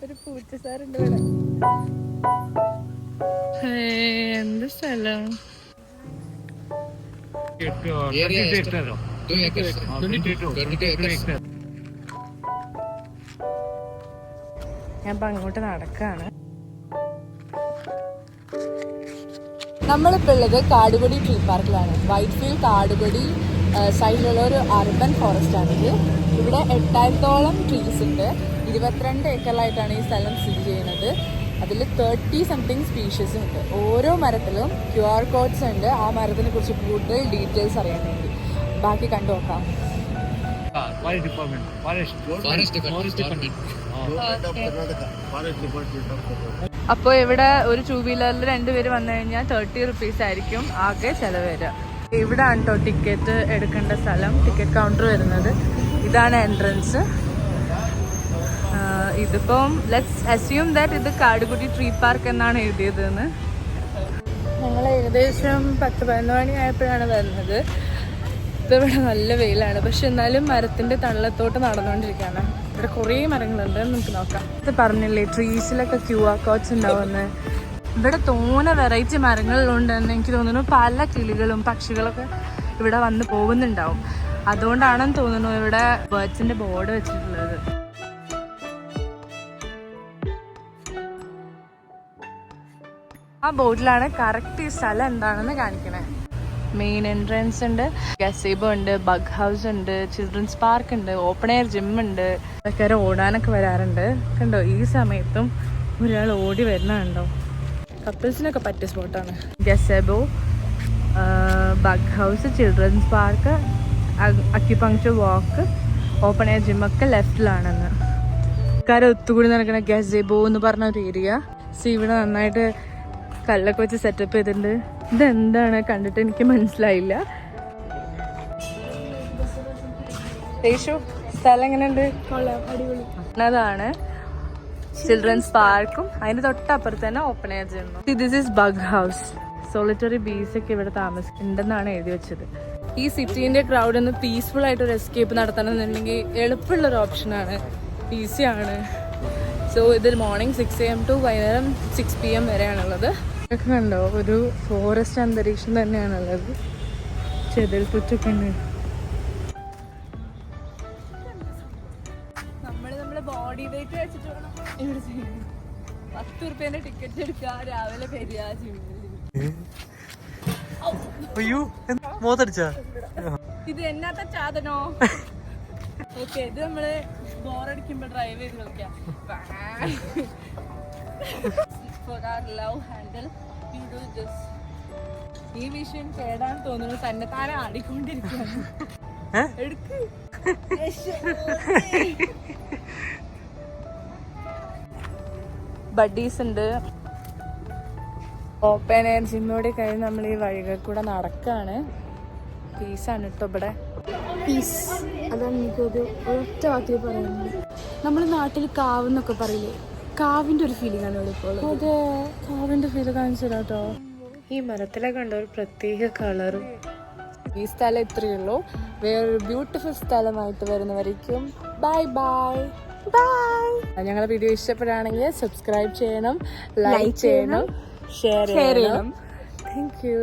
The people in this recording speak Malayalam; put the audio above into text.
ഒരു പൂച്ച സാറുണ്ട് ഇവിടെ. എന്ത് സ്ഥലം. ഞാൻ അങ്ങോട്ട് നടക്കാണ്. നമ്മളിപ്പോൾ ഉള്ളത് കാടുകൊടി ട്രീ പാർക്കിലാണ്. വൈറ്റ്ഫീൽഡ് കാടുകൊടി സൈഡിലുള്ള ഒരു അർബൻ ഫോറസ്റ്റ് ആണിത്. ഇവിടെ 8000-ഓളം ട്രീസ് ഉണ്ട്. 22 ഏക്കറിലായിട്ടാണ് ഈ സ്ഥലം സ്ഥിതി ചെയ്യുന്നത്. അതിൽ 30 സംതിങ് സ്പീഷീസ് ഉണ്ട്. ഓരോ മരത്തിലും QR കോഡ്സ് ഉണ്ട്. ആ മരത്തിനെ കുറിച്ച് കൂടുതൽ ഡീറ്റെയിൽസ് അറിയാൻ വേണ്ടി. ബാക്കി കണ്ടു നോക്കാം. അപ്പോൾ ഇവിടെ ഒരു 2 വീലറിൽ 2 പേര് വന്നു കഴിഞ്ഞാൽ 30 റുപ്പീസ് ആയിരിക്കും ആകെ ചെലവ് വരിക. ഇവിടെ ആണ് കേട്ടോ ടിക്കറ്റ് എടുക്കേണ്ട സ്ഥലം. ടിക്കറ്റ് കൗണ്ടർ വരുന്നത് ഇതാണ് എൻട്രൻസ്. ഇതിപ്പം ലെറ്റ്സ് അസ്യൂം ദാറ്റ് ഇത് കാടുകുടി ട്രീ പാർക്ക് എന്നാണ് എഴുതിയതെന്ന്. ഞങ്ങൾ ഏകദേശം 10-11 മണി ആയപ്പോഴാണ് വരുന്നത്. ഇപ്പം ഇവിടെ നല്ല വെയിലാണ്, പക്ഷെ എന്നാലും മരത്തിൻ്റെ തള്ളത്തോട്ട് നടന്നുകൊണ്ടിരിക്കുകയാണ്. ഇവിടെ കുറേ മരങ്ങളുണ്ട്, നമുക്ക് നോക്കാം. ഇത് പറഞ്ഞില്ലേ ട്രീസിലൊക്കെ QR കോഡ്സ് ഉണ്ടാവുമെന്ന്. ഇവിടെ തോനെ വെറൈറ്റി മരങ്ങളുണ്ട് തന്നെ. എനിക്ക് തോന്നുന്നു പല കിളികളും പക്ഷികളൊക്കെ ഇവിടെ വന്ന് പോകുന്നുണ്ടാവും. അതുകൊണ്ടാണെന്ന് തോന്നുന്നു ഇവിടെ ബേർഡ്സിൻ്റെ ബോർഡ് വെച്ചിട്ടുള്ളത്. ആ ബോർഡിലാണ് കറക്റ്റ് ഈ സ്ഥലം എന്താണെന്ന് കാണിക്കണേ. മെയിൻ എൻട്രൻസ് ഉണ്ട്, ഗസേബോ ഉണ്ട്, ബഗ് ഹൗസ് ഉണ്ട്, ചിൽഡ്രൻസ് പാർക്ക് ഉണ്ട്, ഓപ്പൺ എയർ ജിം ഉണ്ട്. ആൾക്കാർ ഓടാനൊക്കെ വരാറുണ്ട്. കണ്ടോ ഈ സമയത്തും ഒരാൾ ഓടി വരുന്നുണ്ടോ. കപ്പിൾസിനൊക്കെ പറ്റിയ സ്പോട്ടാണ്. Gazebo, bug house, children's park, acupuncture walk, open air ജിമ്മൊക്കെ ലെഫ്റ്റിലാണെന്ന്. ആൾക്കാർ ഒത്തുകൂടി നടക്കുന്ന ഗസേബോ എന്ന് പറഞ്ഞ ഒരു ഏരിയ. ഇവിടെ നന്നായിട്ട് കല്ലൊക്കെ വെച്ച് സെറ്റപ്പ് ചെയ്തിട്ടുണ്ട്. ഇതെന്താണ് കണ്ടിട്ട് എനിക്ക് മനസ്സിലായില്ല. സ്ഥലം എങ്ങനെയുണ്ട്? അതാണ് ചിൽഡ്രൻസ് പാർക്കും അതിന്റെ തൊട്ടപ്പുറത്ത് തന്നെ ഓപ്പൺ എയർ ജിമ്മും. This is bug house. Solitary bees ഒക്കെ ഇവിടെ താമസിക്കുന്നുണ്ടെന്നാണ് എഴുതി വെച്ചത്. ഈ സിറ്റീന്റെ ക്രൗഡിൽ നിന്ന് പീസ്ഫുൾ ആയിട്ട് ഒരു എസ്കേപ്പ് നടത്തണമെന്നുണ്ടെങ്കിൽ എളുപ്പമുള്ളൊരു ഓപ്ഷനാണ്, ഈസിയാണ്. സോ ഇതിൽ മോർണിംഗ് 6 AM to വൈകുന്നേരം 6 PM വരെയാണുള്ളത്. ഇതൊക്കെ കണ്ടോ, ഒരു ഫോറസ്റ്റ് അന്തരീക്ഷം തന്നെയാണുള്ളത്. ചെതൽപ്പുറ്റൊക്കെ ഉണ്ട്. നമ്മളെ ബോഡി വെയിറ്റ് വെച്ചിട്ട് വേണം ഇവിടെ ചെയ്യാൻ. 10 റുപ്യേന്റെ ടിക്കറ്റ് എടുക്കുക, രാവിലെ വരിക ജിമ്മിൽ. ഇത് എന്നാത്ത ചാതനോ. ഓക്കെ, ഇത് നമ്മള് ബോറടിക്കുമ്പോ ഡ്രൈവ് ചെയ്ത് കളിക്കാം. For our love handle, we do this. ഈ വിഷയം കേടാൻ തോന്നുന്നു, തന്നെ താനെ ആടിക്കൊണ്ടിരിക്കുകയാണ്. എടുക്ക്. ബഡീസ് ഉണ്ട്. ഓപ്പൺ എയർ ജിമ്മോടെ കഴിഞ്ഞ് നമ്മൾ ഈ വഴികൾ കൂടെ നടക്കാണ്. പീസാണ് കേട്ടോ ഇവിടെ. പീസ്, അതാണ് എനിക്കൊരു ഒറ്റ വാക്കിൽ പറയുന്നത്. നമ്മൾ നാട്ടിൽ കാവ് എന്നൊക്കെ പറയില്ലേ, കാവിൻ്റെ ഒരു ഫീലിംഗ് ആണ് ഇവിടെ ഇപ്പോൾ. അതെ, കാവിൻ്റെ ഫീല് കാണിച്ചു കേട്ടോ. ഈ മരത്തിലെ കണ്ട ഒരു പ്രത്യേക കളറും. ഈ സ്ഥലം ഇത്രയേ ഉള്ളൂ. വേറൊരു ബ്യൂട്ടിഫുൾ സ്ഥലമായിട്ട് വരുന്നവരേക്കും ബൈ ബൈ ബൈ. ഞങ്ങളുടെ വീഡിയോ ഇഷ്ടപ്പെടുകയാണെങ്കിൽ സബ്സ്ക്രൈബ് ചെയ്യണം, ലൈക്ക് ചെയ്യണം, ഷെയർ ചെയ്യണം. Thank you.